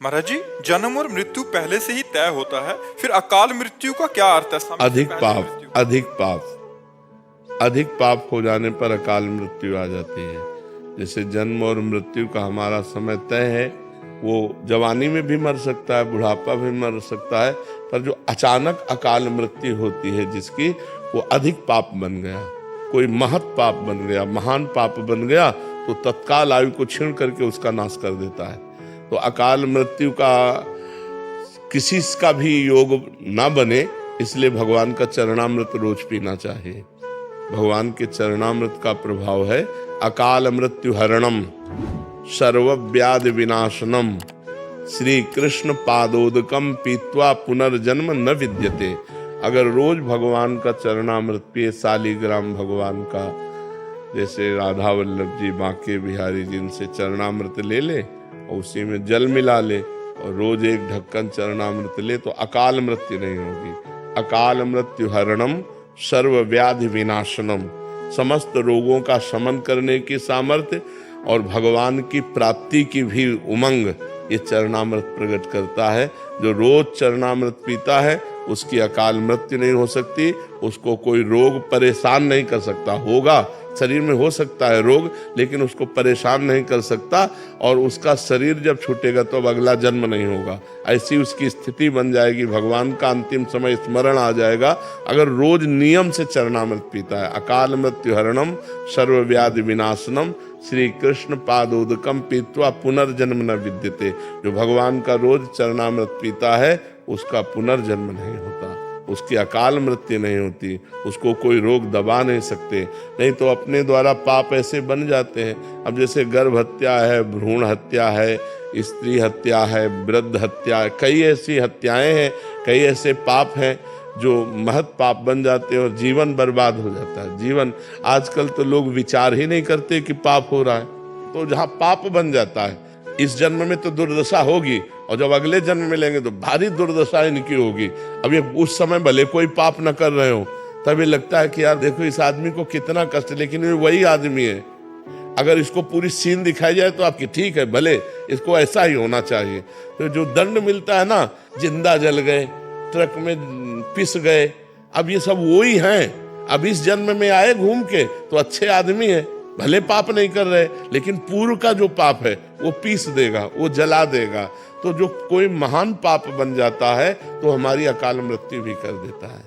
महाराज जी, जन्म और मृत्यु पहले से ही तय होता है, फिर अकाल मृत्यु का क्या अर्थ है? समय से अधिक पहले पाप, मृत्यु। अधिक पाप हो जाने पर अकाल मृत्यु आ जाती है। जैसे जन्म और मृत्यु का हमारा समय तय है, वो जवानी में भी मर सकता है, बुढ़ापा भी मर सकता है, पर जो अचानक अकाल मृत्यु होती है जिसकी, वो अधिक पाप बन गया, कोई महत पाप बन गया, महान पाप बन गया, तो तत्काल आयु को छीन करके उसका नाश कर देता है। तो अकाल मृत्यु का किसी का भी योग ना बने, इसलिए भगवान का चरणामृत रोज पीना चाहिए। भगवान के चरणामृत का प्रभाव है अकाल मृत्यु हरणम सर्व व्याधि विनाशनम श्री कृष्ण पादोदकम पीत्वा पुनर्जन्म न विद्यते। अगर रोज भगवान का चरणामृत पिए, शालिग्राम भगवान का, जैसे राधा वल्लभ जी बांके बिहारी जी से चरणामृत ले ले और उसी में जल मिला ले और रोज एक ढक्कन चरणामृत ले, तो अकाल मृत्यु नहीं होगी। अकाल मृत्यु हरणम सर्व व्याधि विनाशनम, समस्त रोगों का शमन करने की सामर्थ्य और भगवान की प्राप्ति की भी उमंग ये चरणामृत प्रकट करता है। जो रोज चरणामृत पीता है उसकी अकाल मृत्यु नहीं हो सकती, उसको कोई रोग परेशान नहीं कर सकता। होगा, शरीर में हो सकता है रोग, लेकिन उसको परेशान नहीं कर सकता, और उसका शरीर जब छूटेगा तो अब अगला जन्म नहीं होगा, ऐसी उसकी स्थिति बन जाएगी। भगवान का अंतिम समय स्मरण आ जाएगा अगर रोज नियम से चरणामृत पीता है। अकाल मृत्यु हरणम सर्व व्याधि विनाशनम श्री कृष्ण पादोदकम पीत्वा पुनर्जन्म न विद्यते। जो भगवान का रोज चरणामृत पीता है उसका पुनर्जन्म नहीं होता, उसकी अकाल मृत्यु नहीं होती, उसको कोई रोग दबा नहीं सकते। नहीं तो अपने द्वारा पाप ऐसे बन जाते हैं। अब जैसे गर्भ हत्या है, भ्रूण हत्या है, स्त्री हत्या है, वृद्ध हत्या है, कई ऐसी हत्याएं हैं, कई ऐसे पाप हैं जो महत पाप बन जाते हैं और जीवन बर्बाद हो जाता है। जीवन, आजकल तो लोग विचार ही नहीं करते कि पाप हो रहा है। तो जहाँ पाप बन जाता है, इस जन्म में तो दुर्दशा होगी, और जब अगले जन्म में लेंगे तो भारी दुर्दशा इनकी होगी। अब ये उस समय भले कोई पाप न कर रहे हो, तभी लगता है कि यार देखो इस आदमी को कितना कष्ट, लेकिन ये वही आदमी है। अगर इसको पूरी सीन दिखाई जाए तो आपकी ठीक है, भले इसको ऐसा ही होना चाहिए। तो जो दंड मिलता है ना, जिंदा जल गए, ट्रक में पिस गए, अब ये सब वो ही हैं। अब इस जन्म में आए घूम के तो अच्छे आदमी है, भले पाप नहीं कर रहे, लेकिन पूर्व का जो पाप है वो पीस देगा, वो जला देगा। तो जो कोई महान पाप बन जाता है तो हमारी अकाल मृत्यु भी कर देता है।